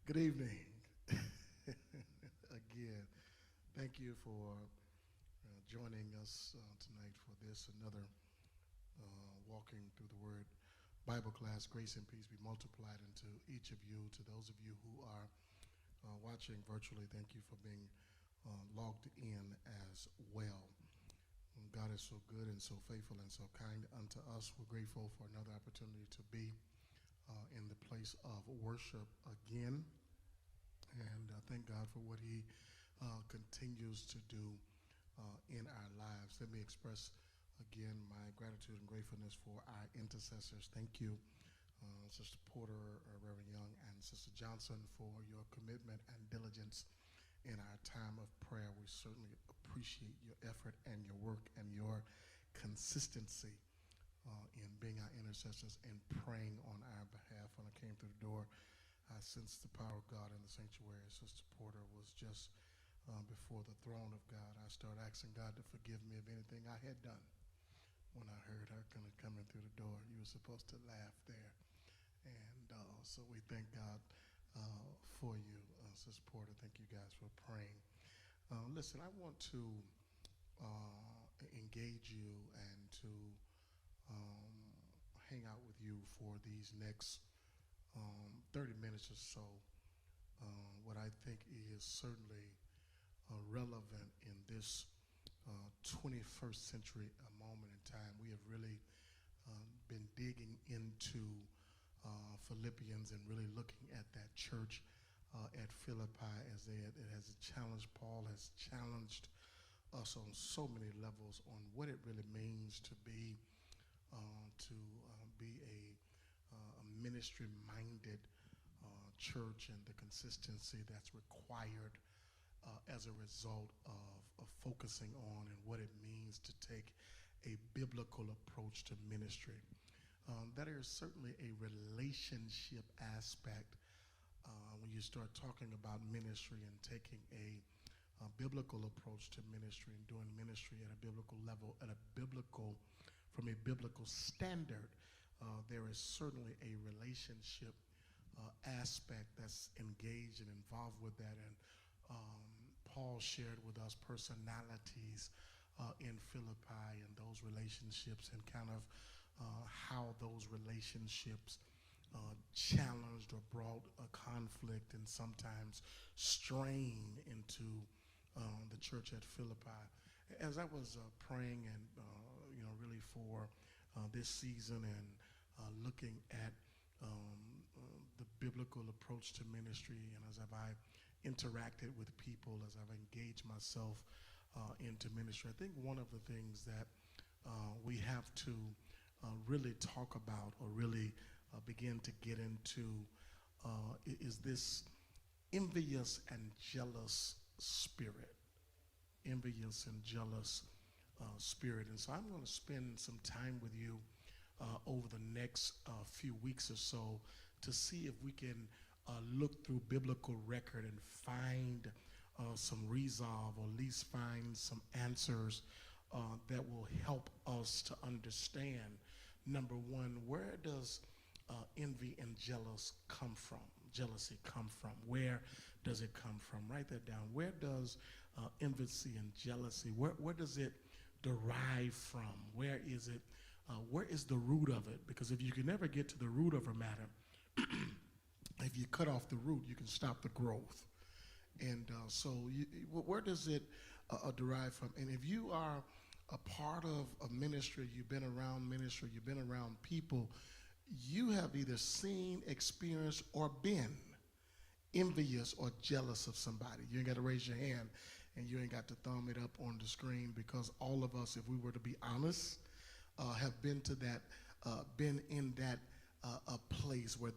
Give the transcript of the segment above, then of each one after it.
Good evening. Again, thank you for joining us tonight for this another walking through the Word Bible class. Grace and peace be multiplied into each of you. To those of you who are watching virtually, thank you for being logged in as well. God is so good and so faithful and so kind unto us. We're grateful for another opportunity to be in the place of worship again. And thank God for what He continues to do in our lives. Let me express again my gratitude and gratefulness for our intercessors. Thank you, Sister Porter, Reverend Young, and Sister Johnson, for your commitment and diligence in our time of prayer. We certainly appreciate your effort and your work and your consistency in being our intercessors and praying on our behalf. When I came through the door, I sensed the power of God in the sanctuary. Sister Porter was just before the throne of God. I started asking God to forgive me of anything I had done when I heard her coming through the door. You were supposed to laugh there. And so we thank God for you, Sister Porter. Thank you guys for praying. Listen, I want to engage you and to hang out with you for these next 30 minutes or so. What I think is certainly relevant in this 21st century moment in time. We have really been digging into Philippians and really looking at that church at Philippi as it has challenged. Paul has challenged us on so many levels on what it really means to be a ministry-minded church and the consistency that's required as a result of focusing on and what it means to take a biblical approach to ministry. That is certainly a relationship aspect when you start talking about ministry and taking a biblical approach to ministry and doing ministry at a biblical level, from a biblical standard. There is certainly a relationship aspect that's engaged and involved with that. And Paul shared with us personalities in Philippi and those relationships and kind of how those relationships challenged or brought a conflict and sometimes strain into the church at Philippi. As I was praying and really for this season and looking at the biblical approach to ministry, and as I interacted with people, as I've engaged myself into ministry, I think one of the things that we have to really talk about or really begin to get into is this envious and jealous spirit. Envious and jealous spirit. And so I'm going to spend some time with you over the next few weeks or so to see if we can look through biblical record and find some resolve, or at least find some answers that will help us to understand, number one, where does envy and jealousy come from? Where does it come from? Write that down. Where does envy and jealousy, where does it derive from? Where is it? Where is the root of it? Because if you can never get to the root of a matter, if you cut off the root, you can stop the growth. And where does it derive from? And if you are a part of a ministry, you've been around ministry, you've been around people, you have either seen, experienced, or been envious or jealous of somebody. You ain't got to raise your hand and you ain't got to thumb it up on the screen, because all of us, if we were to be honest, have been to that, been in that a place where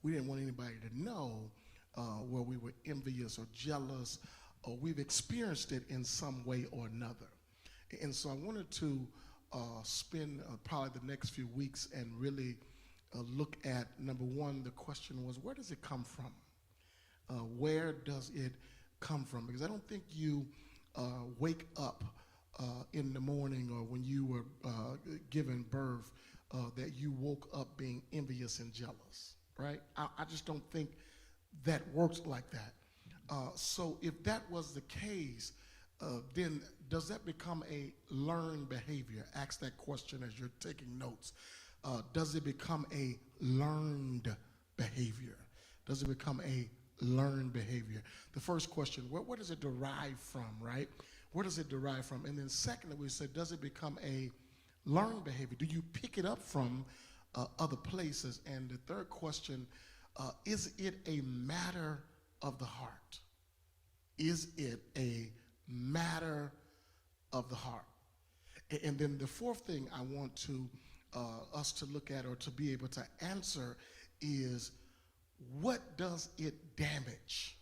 we didn't want anybody to know where we were envious or jealous, or we've experienced it in some way or another. And so I wanted to spend probably the next few weeks and really look at, number one, the question was, where does it come from? Where does it come from? Because I don't think you wake up in the morning or when you were given birth that you woke up being envious and jealous, right? I just don't think that works like that. So if that was the case, then does that become a learned behavior? Ask that question as you're taking notes. Does it become a learned behavior? Does it become a learned behavior? The first question, where does it derive from, right? Where does it derive from? And then secondly, we said, does it become a learned behavior? Do you pick it up from other places? And the third question, is it a matter of the heart? Is it a matter of the heart? And then the fourth thing I want to us to look at or to be able to answer is, what does it damage?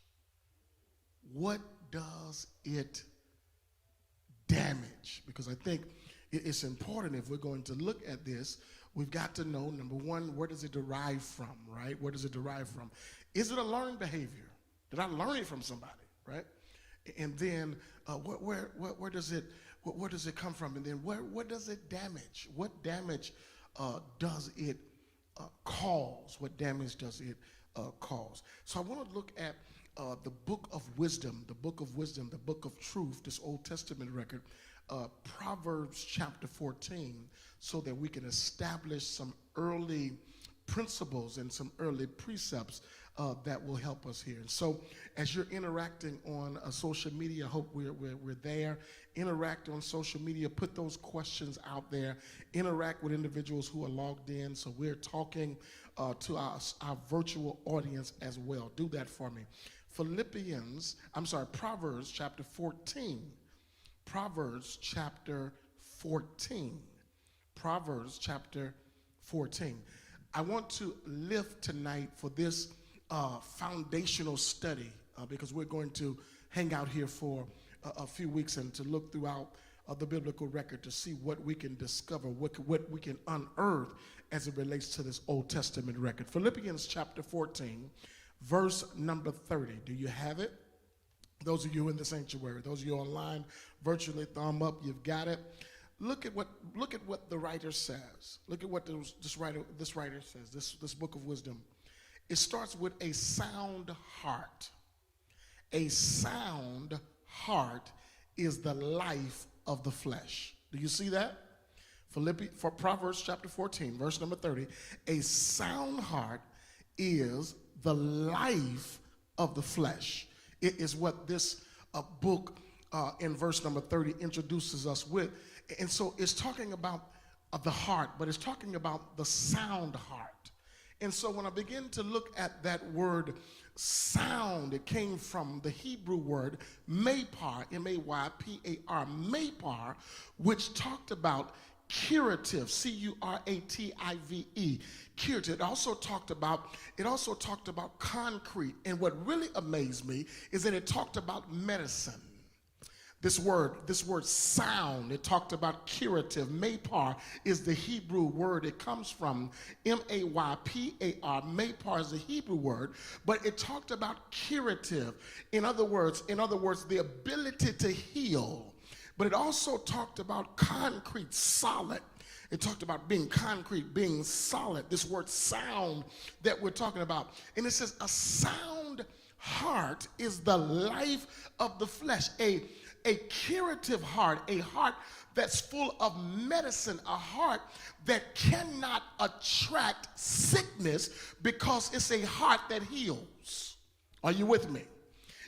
What does it damage? Because I think it's important, if we're going to look at this, we've got to know, number one, where does it derive from, right? Where does it derive from? Is it a learned behavior? Did I learn it from somebody, right? And then where does it come from? And then what does it damage? What damage does it cause? What damage does it cause? So I want to look at the book of wisdom, the book of truth, this Old Testament record, Proverbs chapter 14, so that we can establish some early principles and some early precepts that will help us here. And so as you're interacting on social media, I hope we're there. Interact on social media, put those questions out there, interact with individuals who are logged in, so we're talking to our virtual audience as well. Do that for me. Proverbs chapter 14. Proverbs chapter 14. Proverbs chapter 14. I want to lift tonight for this foundational study because we're going to hang out here for a few weeks and to look throughout the biblical record to see what we can discover, what we can unearth as it relates to this Old Testament record. Philippians chapter 14, verse number 30. Do you have it? Those of you in the sanctuary, those of you online, virtually, thumb up, you've got it. Look at what the writer says. Look at what this writer says, this book of wisdom. It starts with a sound heart. A sound heart is the life of the flesh. Do you see that? For Proverbs chapter 14, verse number 30. A sound heart is the life of the flesh. It is what this book in verse number 30 introduces us with. And so it's talking about the heart, but it's talking about the sound heart. And so when I begin to look at that word sound, it came from the Hebrew word maypar, M-A-Y-P-A-R, maypar, which talked about curative, C-U-R-A-T-I-V-E, curative. It also talked about concrete. And what really amazed me is that it talked about medicine. This word sound, it talked about curative. Maypar is the Hebrew word. It comes from M-A-Y-P-A-R. Maypar is the Hebrew word, but it talked about curative. In other words, the ability to heal. But it also talked about concrete, solid. It talked about being concrete, being solid. This word sound that we're talking about. And it says a sound heart is the life of the flesh. A curative heart, a heart that's full of medicine, a heart that cannot attract sickness because it's a heart that heals. Are you with me?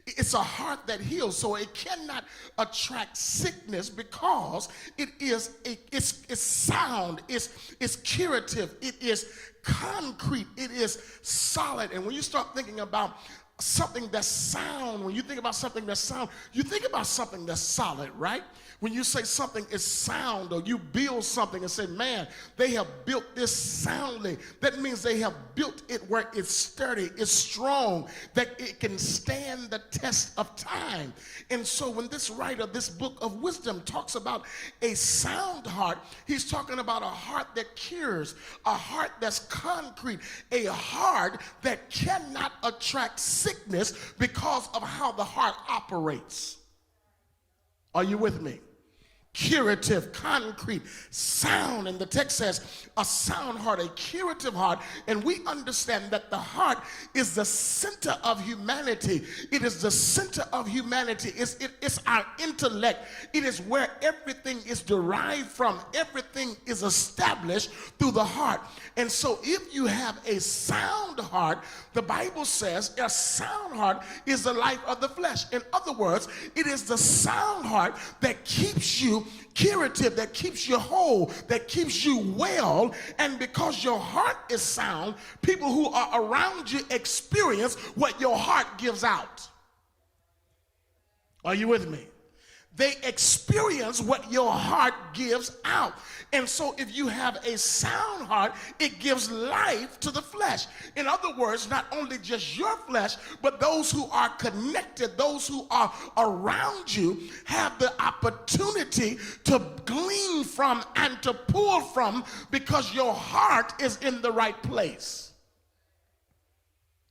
It's a heart that heals, so it cannot attract sickness because it's sound, it's curative, it is concrete, it is solid. And when you start thinking about something that's sound, when you think about something that's sound, you think about something that's solid, right? When you say something is sound, or you build something and say, man, they have built this soundly, that means they have built it where it's sturdy, it's strong, that it can stand the test of time. And so when this writer, this book of wisdom talks about a sound heart, he's talking about a heart that cures, a heart that's concrete, a heart that cannot attract sickness because of how the heart operates. Are you with me? curative, concrete, sound. And the text says a sound heart, a curative heart. And we understand that the heart is the center of humanity. It is the center of humanity. It's our intellect. It is where everything is derived from. Everything is established through the heart. And so if you have a sound heart, the Bible says a sound heart is the life of the flesh. In other words, it is the sound heart that keeps you curative, that keeps you whole, that keeps you well. And because your heart is sound, people who are around you experience what your heart gives out. Are you with me? They experience what your heart gives out. And so if you have a sound heart, it gives life to the flesh. In other words, not only just your flesh, but those who are connected, those who are around you, have the opportunity to glean from and to pull from because your heart is in the right place.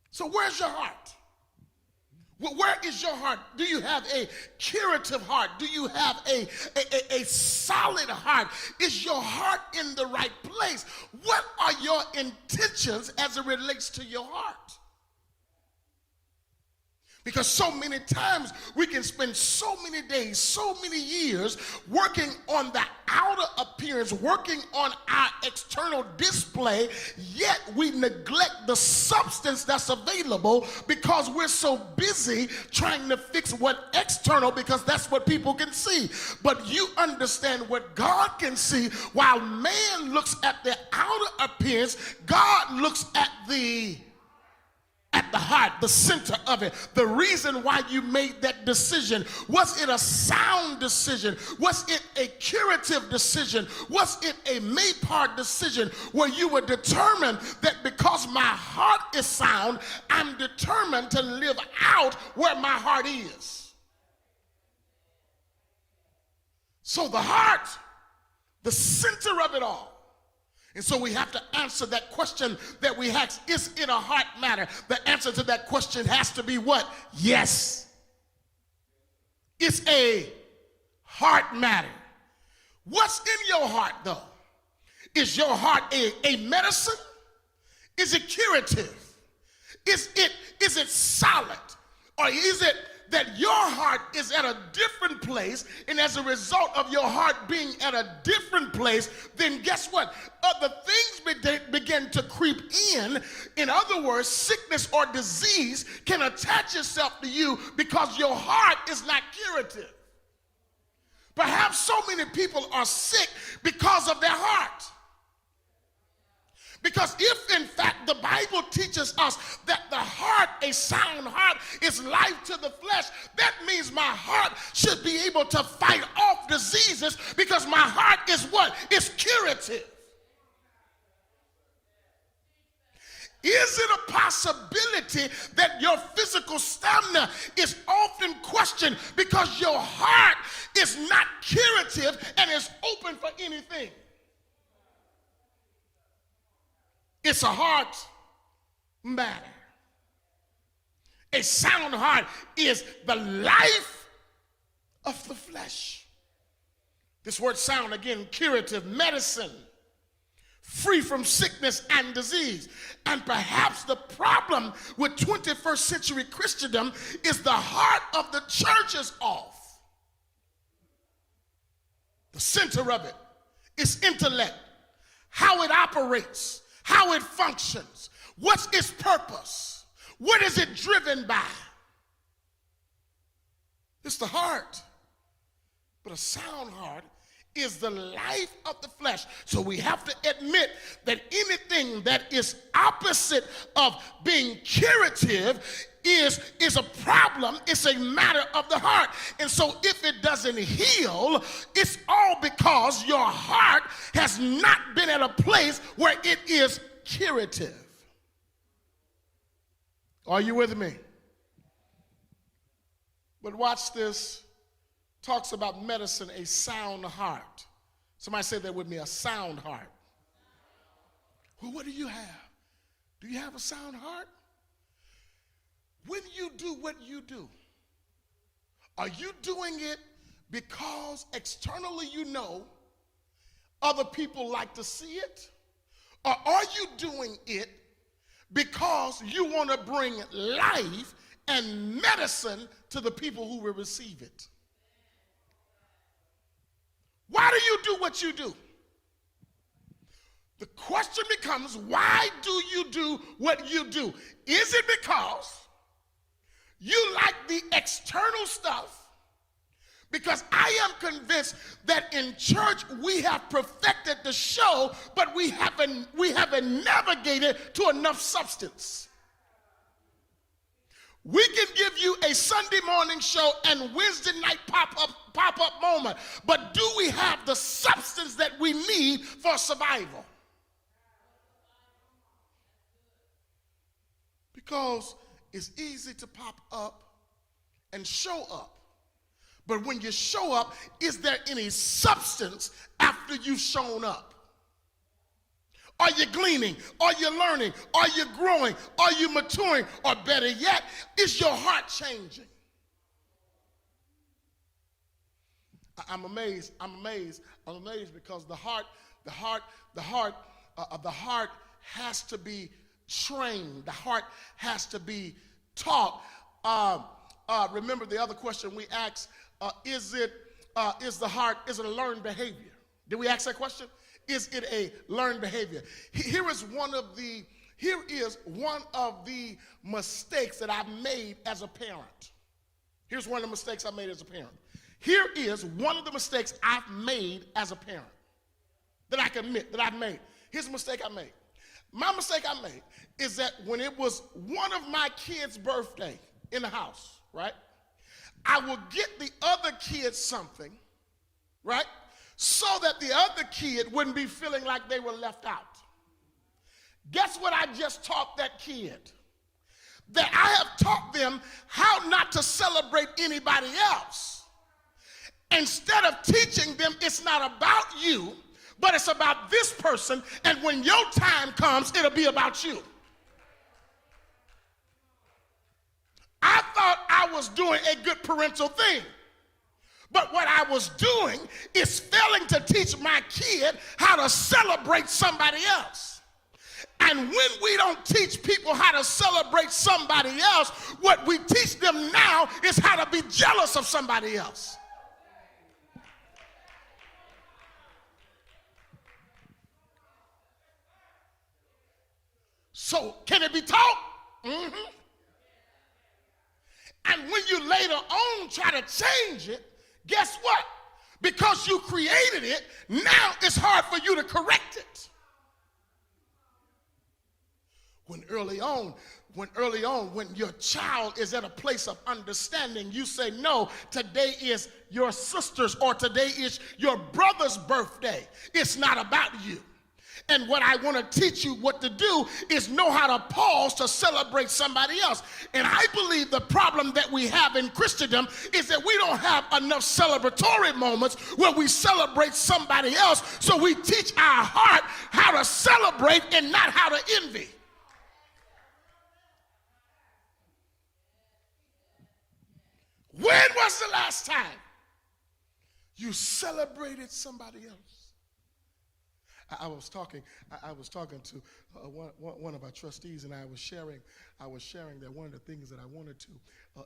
So where's your heart? Where is your heart? Do you have a curative heart? Do you have a solid heart? Is your heart in the right place? What are your intentions as it relates to your heart? Because so many times we can spend so many days, so many years working on the outer appearance, working on our external display, yet we neglect the substance that's available because we're so busy trying to fix what external, because that's what people can see. But you understand what God can see. While man looks at the outer appearance, God looks at the heart, the center of it. The reason why you made that decision, was it a sound decision? Was it a curative decision? Was it a made-part decision where you were determined that because my heart is sound, I'm determined to live out where my heart is? So the heart, the center of it all. And so we have to answer that question that we ask, is it a heart matter? The answer to that question has to be what? Yes. It's a heart matter. What's in your heart, though? Is your heart a medicine? Is it curative? Is it solid? Or is it that your heart is at a different place, and as a result of your heart being at a different place, then guess what? Other things begin to creep in. In other words, sickness or disease can attach itself to you because your heart is not curative. Perhaps so many people are sick because of their heart. Because if, in fact, the Bible teaches us that the heart, a sound heart, is life to the flesh, that means my heart should be able to fight off diseases because my heart is what? It's curative. Is it a possibility that your physical stamina is often questioned because your heart is not curative and is open for anything? It's a heart matter. A sound heart is the life of the flesh. This word sound, again, curative, medicine, free from sickness and disease. And perhaps the problem with 21st century Christendom is the heart of the church is off. The center of it is intellect, how it operates, how it functions, what's its purpose, what is it driven by? It's the heart. But a sound heart is the life of the flesh. So we have to admit that anything that is opposite of being curative is a problem. It's a matter of the heart. And so if it doesn't heal, it's all because your heart has not been at a place where it is curative. Are you with me? But watch this. Talks about medicine, a sound heart. Somebody say that with me, a sound heart. Well, what do you have? Do you have a sound heart? When you do what you do, are you doing it because externally you know other people like to see it? Or are you doing it because you want to bring life and medicine to the people who will receive it? Why do you do what you do? The question becomes, why do you do what you do? Is it because you like the external stuff? Because I am convinced that in church we have perfected the show, but we haven't navigated to enough substance. We can give you a Sunday morning show and Wednesday night pop-up moment, but do we have the substance that we need for survival? Because it's easy to pop up and show up. But when you show up, is there any substance after you've shown up? Are you gleaning? Are you learning? Are you growing? Are you maturing? Or better yet, is your heart changing? I'm amazed because the heart has to be trained. The heart has to be taught. Remember the other question we asked, is it a learned behavior? Did we ask that question? Is it a learned behavior? Here is one of the mistakes that I've made as a parent. Here's one of the mistakes I made as a parent. Here is one of the mistakes I've made as a parent that I can admit that I've made. Here's a mistake I made. My mistake I made is that when it was one of my kids' birthday in the house, right, I will get the other kid something, right, so that the other kid wouldn't be feeling like they were left out. Guess what I just taught that kid? That I have taught them how not to celebrate anybody else. Instead of teaching them it's not about you, but it's about this person, and when your time comes, it'll be about you. I thought I was doing a good parental thing. But what I was doing is failing to teach my kid how to celebrate somebody else. And when we don't teach people how to celebrate somebody else, what we teach them now is how to be jealous of somebody else. So, can it be taught? Mm-hmm. And when you later on try to change it, guess what? Because you created it, now it's hard for you to correct it. When early on, when your child is at a place of understanding, you say, no, today is your sister's or today is your brother's birthday. It's not about you. And what I want to teach you what to do is know how to pause to celebrate somebody else. And I believe the problem that we have in Christendom is that we don't have enough celebratory moments where we celebrate somebody else, so we teach our heart how to celebrate and not how to envy. When was the last time you celebrated somebody else? I was talking to one of our trustees, and I was sharing that one of the things that I wanted to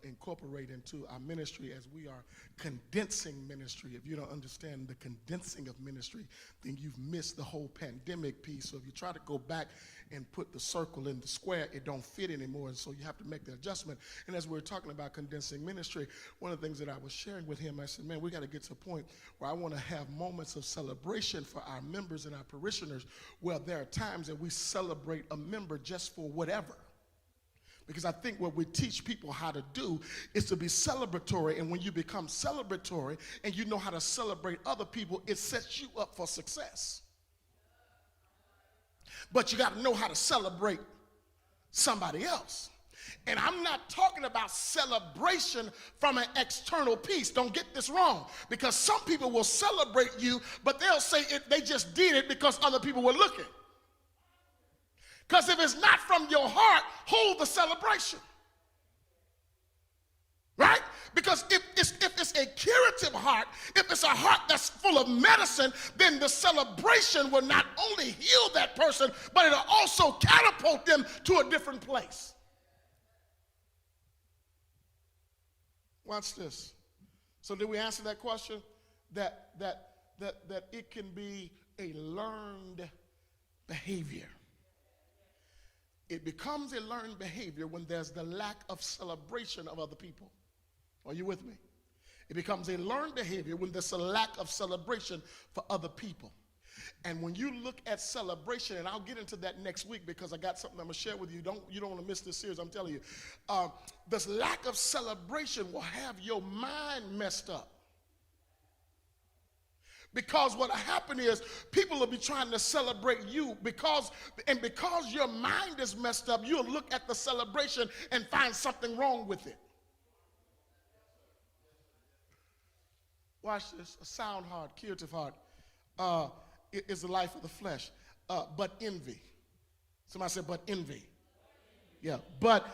incorporate into our ministry as we are condensing ministry. If you don't understand the condensing of ministry, then you've missed the whole pandemic piece. So if you try to go back and put the circle in the square, it don't fit anymore, and so you have to make the adjustment. And as we were talking about condensing ministry, one of the things that I was sharing with him, I said, man, we got to get to a point where I want to have moments of celebration for our members and our parishioners, where there are times that we celebrate a member just for whatever. Because I think what we teach people how to do is to be celebratory, and when you become celebratory and you know how to celebrate other people, it sets you up for success. But you got to know how to celebrate somebody else. And I'm not talking about celebration from an external piece. Don't get this wrong, because some people will celebrate you, but they'll say they just did it because other people were looking. Because if it's not from your heart, hold the celebration. right? Because if it's a curative heart, if it's a heart that's full of medicine, then the celebration will not only heal that person, but it'll also catapult them to a different place. Watch this. So did we answer that question? That it can be a learned behavior. It becomes a learned behavior when there's the lack of celebration of other people. Are you with me? It becomes a learned behavior when there's a lack of celebration for other people. And when you look at celebration, and I'll get into that next week because I got something I'm going to share with you. You don't want to miss this series, I'm telling you. This lack of celebration will have your mind messed up. Because what will happen is people will be trying to celebrate you because your mind is messed up, you'll look at the celebration and find something wrong with it. Watch this. A sound heart, curative heart, is the life of the flesh. But envy. Somebody said, but envy. Yeah, but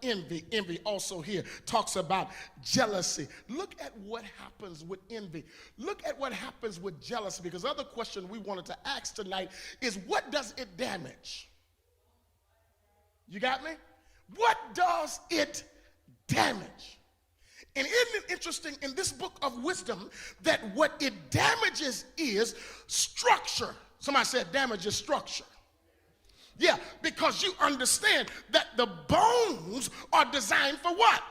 envy also here talks about jealousy. Look at what happens with envy. Look at what happens with jealousy, because the other question we wanted to ask tonight is, what does it damage? You got me? What does it damage? And isn't it interesting in this book of wisdom that what it damages is structure? Somebody said damages structure. Yeah, because you understand that the bones are designed for what?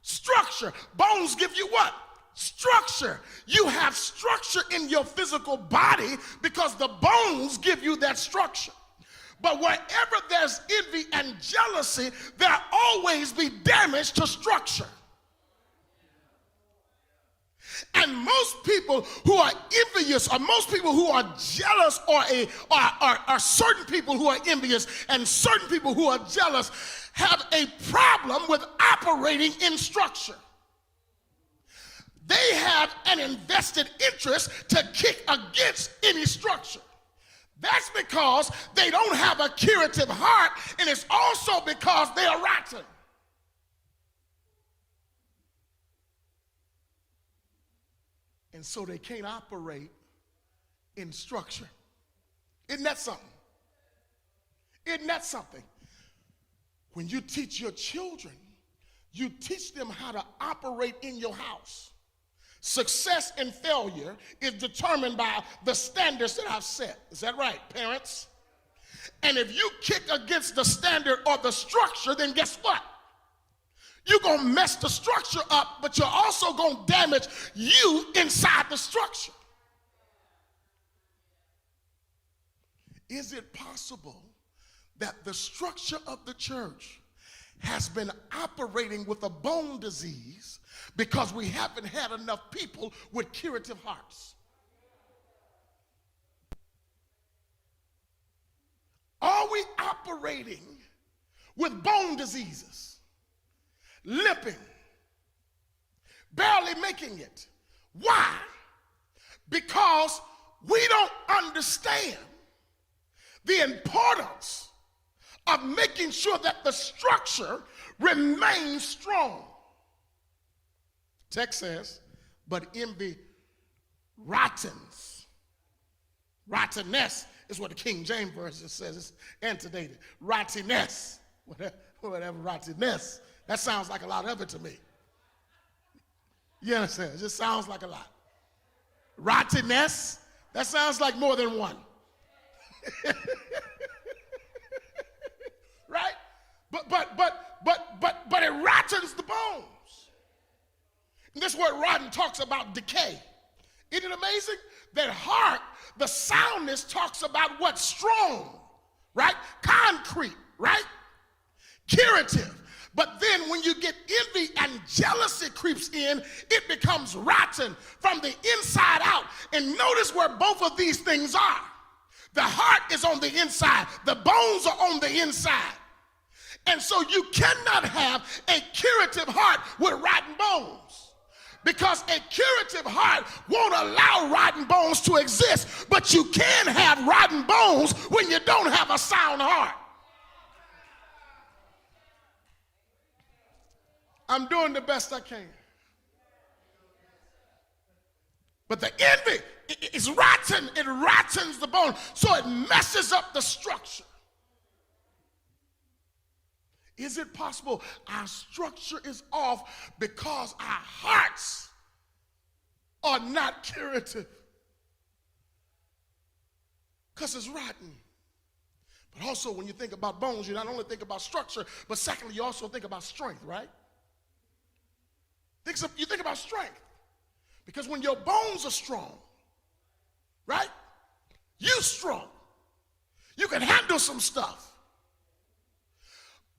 Structure. Bones give you what? Structure. You have structure in your physical body because the bones give you that structure. But wherever there's envy and jealousy, there'll always be damage to structure. And most people who are envious, or most people who are jealous, or certain people who are envious and certain people who are jealous, have a problem with operating in structure. They have an invested interest to kick against any structure. That's because they don't have a curative heart, and it's also because they are rotten. And so they can't operate in structure. Isn't that something? Isn't that something? When you teach your children, you teach them how to operate in your house. Success and failure is determined by the standards that I've set. Is that right, parents? And if you kick against the standard or the structure, then guess what? You're going to mess the structure up, but you're also going to damage you inside the structure. Is it possible that the structure of the church has been operating with a bone disease because we haven't had enough people with curative hearts? Are we operating with bone diseases? Limping, barely making it. Why? Because we don't understand the importance of making sure that the structure remains strong. Text says, but envy rottens. Rottenness is what the King James Version says. It's antedated. Rottenness. Whatever rottenness. That sounds like a lot of it to me. You understand? It just sounds like a lot. Rottenness, that sounds like more than one. Right? But it rottens the bones. And this word rotten talks about decay. Isn't it amazing? That heart, the soundness talks about what's strong, right? Concrete, right? Curative. But then when you get envy and jealousy creeps in, it becomes rotten from the inside out. And notice where both of these things are. The heart is on the inside. The bones are on the inside. And so you cannot have a curative heart with rotten bones. Because a curative heart won't allow rotten bones to exist. But you can have rotten bones when you don't have a sound heart. I'm doing the best I can. But the envy is rotten. It rottens the bone, so it messes up the structure. Is it possible our structure is off because our hearts are not curative? Because it's rotten. But also, when you think about bones, you not only think about structure, but secondly, you also think about strength, right? You think about strength. Because when your bones are strong, right? You're strong. You can handle some stuff.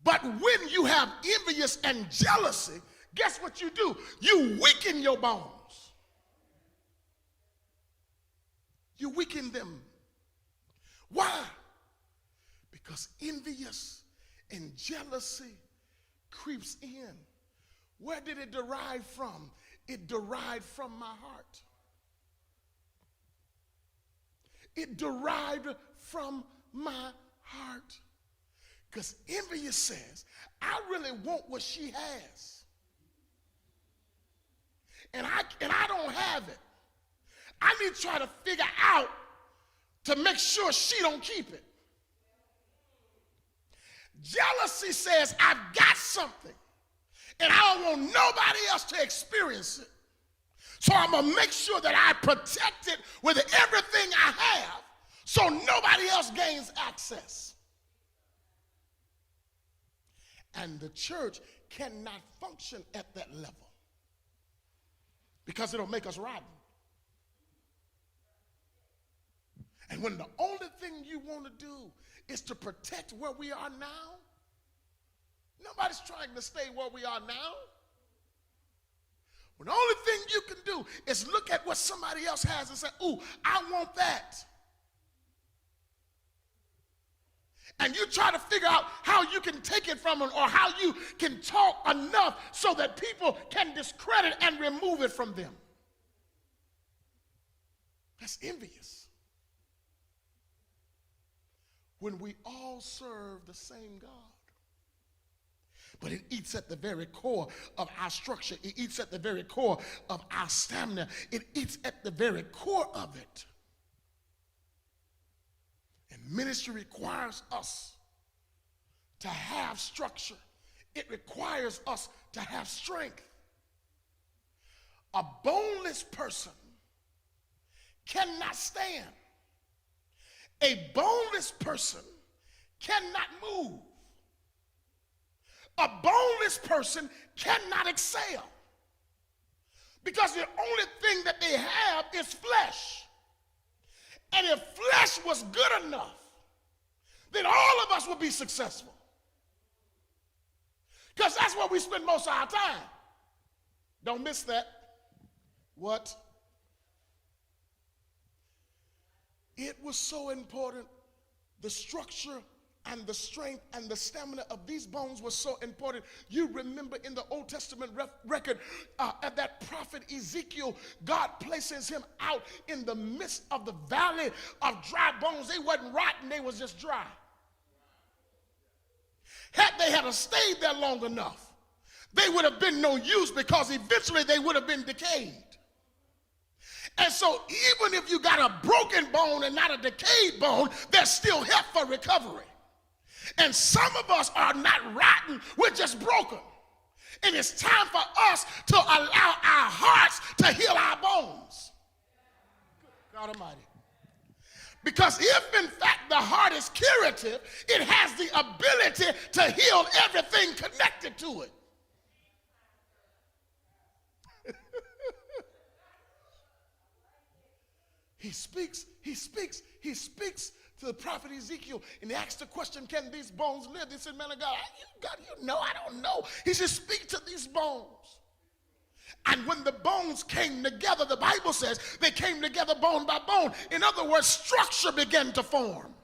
But when you have envious and jealousy, guess what you do? You weaken your bones. You weaken them. Why? Because envious and jealousy creeps in. Where did it derive from? It derived from my heart. It derived from my heart. Because envious says, I really want what she has. And I don't have it. I need to try to figure out to make sure she don't keep it. Jealousy says, I've got something, and I don't want nobody else to experience it. So I'm going to make sure that I protect it with everything I have so nobody else gains access. And the church cannot function at that level because it'll make us rotten. And when the only thing you want to do is to protect where we are now, nobody's trying to stay where we are now. When the only thing you can do is look at what somebody else has and say, ooh, I want that. And you try to figure out how you can take it from them or how you can talk enough so that people can discredit and remove it from them. That's envious. When we all serve the same God. But it eats at the very core of our structure. It eats at the very core of our stamina. It eats at the very core of it. And ministry requires us to have structure. It requires us to have strength. A boneless person cannot stand. A boneless person cannot move. A boneless person cannot excel. Because the only thing that they have is flesh. And if flesh was good enough, then all of us would be successful. Because that's where we spend most of our time. Don't miss that. What? It was so important. The structure and the strength and the stamina of these bones was so important. You remember in the Old Testament record at that prophet Ezekiel, God places him out in the midst of the valley of dry bones. They wasn't rotten, they was just dry. Had they had stayed there long enough, they would have been no use because eventually they would have been decayed. And so even if you got a broken bone and not a decayed bone, there's still help for recovery. And some of us are not rotten, we're just broken. And it's time for us to allow our hearts to heal our bones. God Almighty. Because if in fact the heart is curative, it has the ability to heal everything connected to it. He speaks to the prophet Ezekiel, and he asked the question, can these bones live? They said, man of God, you know, I don't know. He said, speak to these bones. And when the bones came together, the Bible says they came together bone by bone. In other words, structure began to form.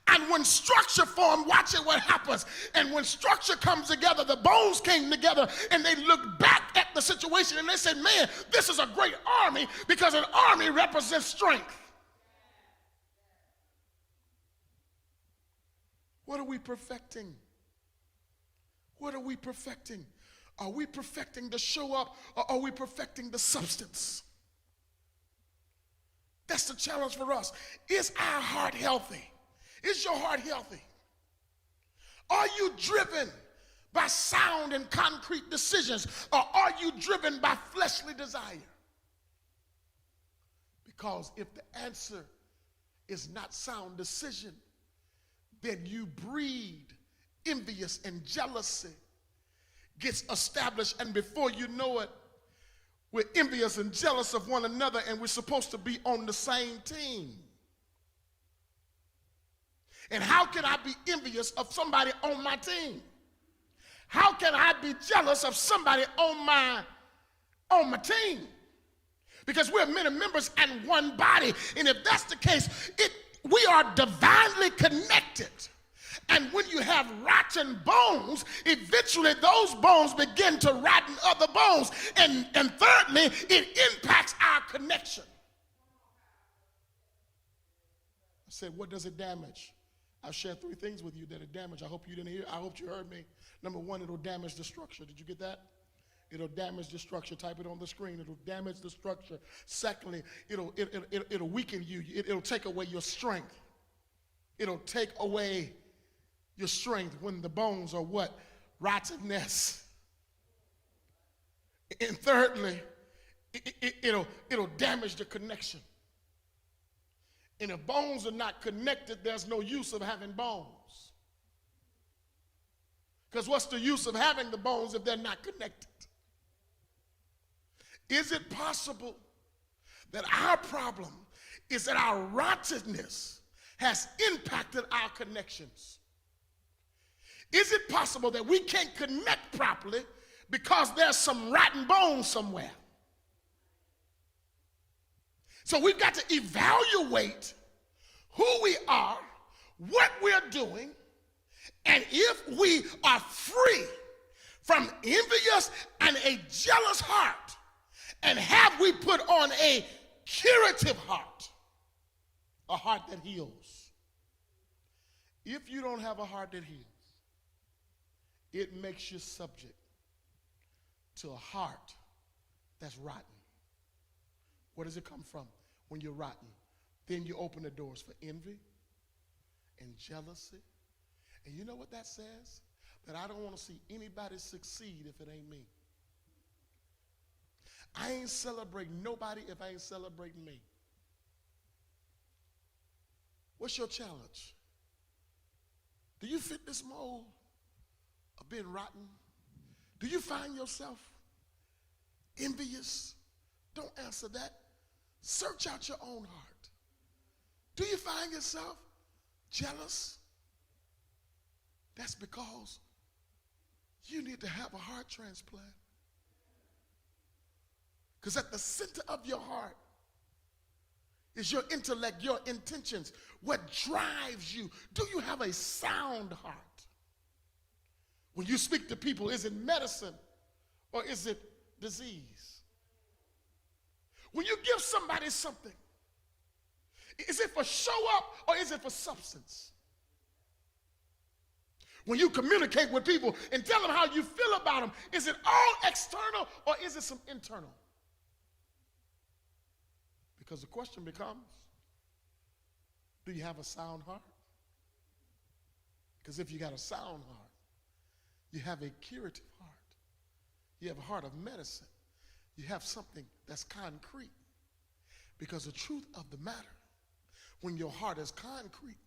And when structure formed, watch it what happens. And when structure comes together, the bones came together and they looked back at the situation and they said, man, this is a great army because an army represents strength. What are we perfecting? What are we perfecting? Are we perfecting the show up, or are we perfecting the substance? That's the challenge for us. Is our heart healthy? Is your heart healthy? Are you driven by sound and concrete decisions, or are you driven by fleshly desire? Because if the answer is not sound decision, then you breed envious and jealousy gets established, and before you know it, we're envious and jealous of one another, and we're supposed to be on the same team. And how can I be envious of somebody on my team? How can I be jealous of somebody on my team? Because we're many members and one body, and if that's the case, we are divinely connected. And when you have rotten bones, eventually those bones begin to rotten other bones. And thirdly, it impacts our connection. I said, what does it damage? I've shared 3 things with you that it damage. I hope you didn't hear. I hope you heard me. Number 1, it'll damage the structure. Did you get that? It'll damage the structure. Type it on the screen. It'll damage the structure. Secondly, it'll weaken you. It'll take away your strength. It'll take away your strength when the bones are what? Rottenness. And thirdly, it'll damage the connection. And if bones are not connected, there's no use of having bones. Because what's the use of having the bones if they're not connected? Is it possible that our problem is that our rottenness has impacted our connections? Is it possible that we can't connect properly because there's some rotten bones somewhere? So we've got to evaluate who we are, what we're doing, and if we are free from envious and a jealous heart, and have we put on a curative heart, a heart that heals. If you don't have a heart that heals, it makes you subject to a heart that's rotten. Where does it come from? When you're rotten, then you open the doors for envy and jealousy. And you know what that says? That I don't want to see anybody succeed if it ain't me. I ain't celebrating nobody if I ain't celebrating me. What's your challenge? Do you fit this mold of being rotten? Do you find yourself envious? Don't answer that. Search out your own heart. Do you find yourself jealous? That's because you need to have a heart transplant. Because at the center of your heart is your intellect, your intentions, what drives you. Do you have a sound heart? When you speak to people, is it medicine or is it disease? When you give somebody something, is it for show up or is it for substance? When you communicate with people and tell them how you feel about them, is it all external or is it some internal? Because the question becomes, do you have a sound heart? Because if you got a sound heart, you have a curative heart. You have a heart of medicine. You have something that's concrete. Because the truth of the matter, when your heart is concrete,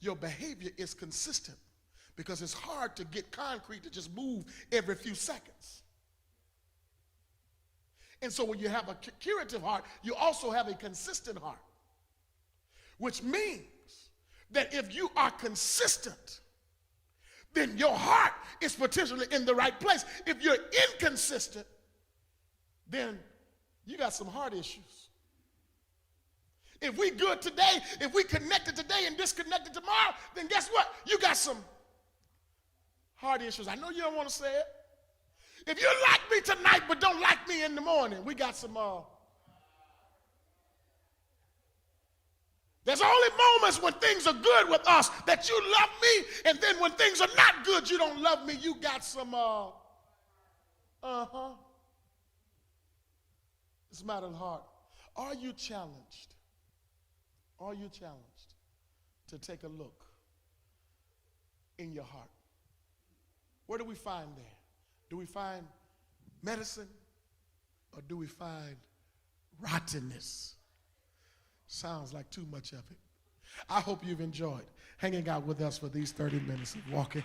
your behavior is consistent. Because it's hard to get concrete to just move every few seconds. And so when you have a curative heart, you also have a consistent heart. Which means that if you are consistent, then your heart is potentially in the right place. If you're inconsistent, then you got some heart issues. If we good today, if we connected today and disconnected tomorrow, then guess what? You got some heart issues. I know you don't want to say it. If you like me tonight but don't like me in the morning, we got some there's only it's when things are good with us that you love me, and then when things are not good, you don't love me. You got some, It's a matter of the heart. Are you challenged? Are you challenged to take a look in your heart? Where do we find there? Do we find medicine, or do we find rottenness? Sounds like too much of it. I hope you've enjoyed hanging out with us for these 30 minutes of walking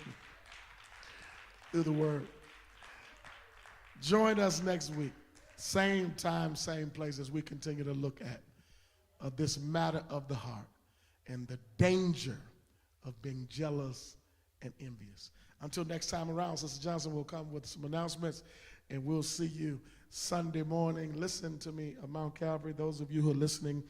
through the Word. Join us next week, same time, same place, as we continue to look at this matter of the heart and the danger of being jealous and envious. Until next time around, Sister Johnson will come with some announcements, and we'll see you Sunday morning. Listen to me, Mount Calvary, those of you who are listening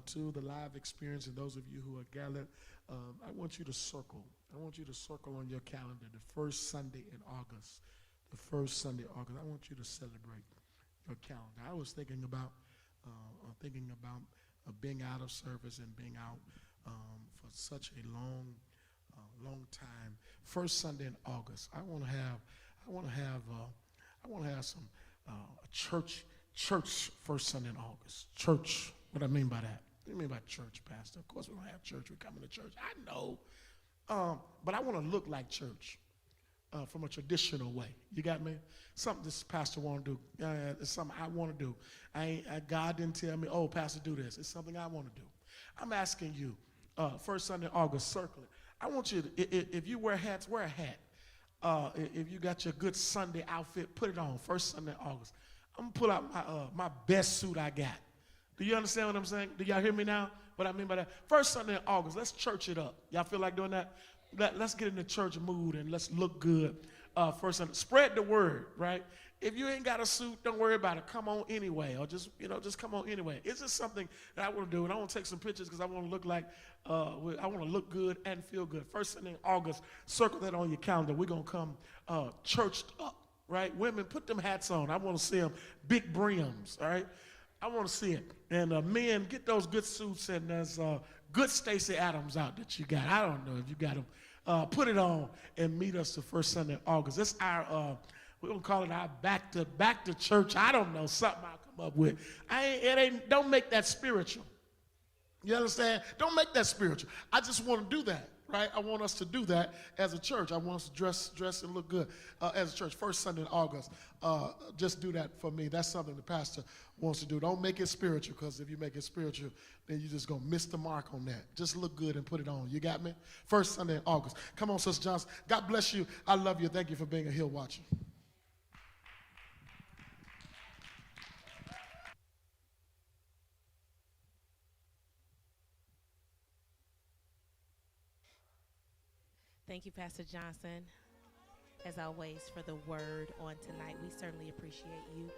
to the live experience, and those of you who are gathered, I want you to circle. I want you to circle on your calendar the first Sunday in August. The first Sunday in August. I want you to celebrate your calendar. I was thinking about being out of service and being out for such a long time. First Sunday in August. I want to have some church first Sunday in August. Church. What I mean by that? What do you mean by church, Pastor? Of course we don't have church. We're coming to church. I know. But I want to look like church from a traditional way. You got me? Something this pastor want to do. It's something I want to do. God didn't tell me, oh, pastor, do this. It's something I want to do. I'm asking you, first Sunday in August, circle it. I want you to, if you wear hats, wear a hat. If you got your good Sunday outfit, put it on. First Sunday in August. I'm going to pull out my best suit I got. Do you understand what I'm saying? Do y'all hear me now? What I mean by that? First Sunday in August, let's church it up. Y'all feel like doing that? Let's get in the church mood and let's look good. First Sunday. Spread the word, right? If you ain't got a suit, don't worry about it. Come on anyway, or just come on anyway. It's just something that I want to do, and I want to take some pictures because I want to look like, I want to look good and feel good. First Sunday in August, circle that on your calendar. We're going to come churched up, right? Women, put them hats on. I want to see them big brims, all right? I want to see it. And men, get those good suits and there's good Stacey Adams out that you got. I don't know if you got them. Put it on and meet us the first Sunday in August. It's our, we're going to call it our back to church. I don't know, something I'll come up with. Don't make that spiritual. You understand? Don't make that spiritual. I just want to do that. Right? I want us to do that as a church. I want us to dress and look good as a church. First Sunday in August, just do that for me. That's something the pastor wants to do. Don't make it spiritual, because if you make it spiritual, then you're just going to miss the mark on that. Just look good and put it on. You got me? First Sunday in August. Come on, Sister Johnson. God bless you. I love you. Thank you for being a Hill Watcher. Thank you, Pastor Johnson, as always, for the word on tonight. We certainly appreciate you.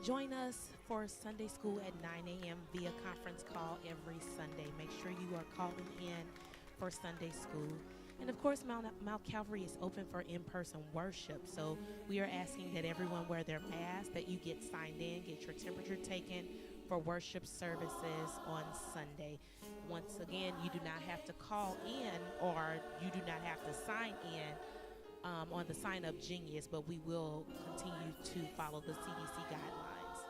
Join us for Sunday school at 9 a.m. via conference call every Sunday. Make sure you are calling in for Sunday school. And of course, Mount Calvary is open for in-person worship. So we are asking that everyone wear their mask, that you get signed in, get your temperature taken for worship services on Sunday. Once again, you do not have to call in, or you do not have to sign in on the Sign Up Genius, but we will continue to follow the CDC guidelines.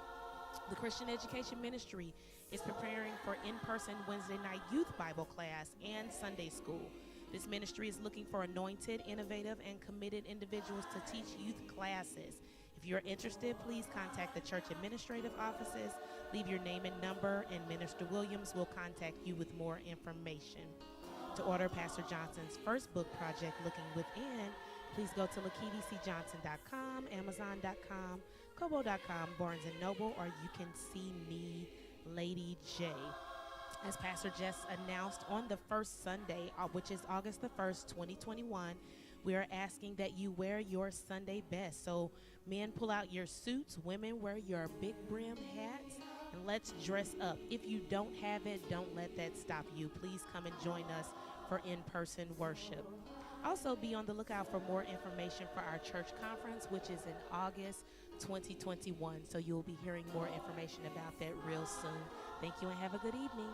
The Christian Education Ministry is preparing for in-person Wednesday night youth Bible class and Sunday school. This ministry is looking for anointed, innovative, and committed individuals to teach youth classes. If you're interested, please contact the church administrative offices, leave your name and number, and Minister Williams will contact you with more information. To order Pastor Johnson's first book project, Looking Within, please go to lakitcjohnson.com, amazon.com, kobo.com, Barnes & Noble, or you can see me, Lady J. As Pastor just announced, on the first Sunday, which is August the 1st, 2021, we are asking that you wear your Sunday best. So men, pull out your suits. Women, wear your big brim hats. And let's dress up. If you don't have it, don't let that stop you. Please come and join us for in-person worship. Also, be on the lookout for more information for our church conference, which is in August 2021. So you'll be hearing more information about that real soon. Thank you and have a good evening.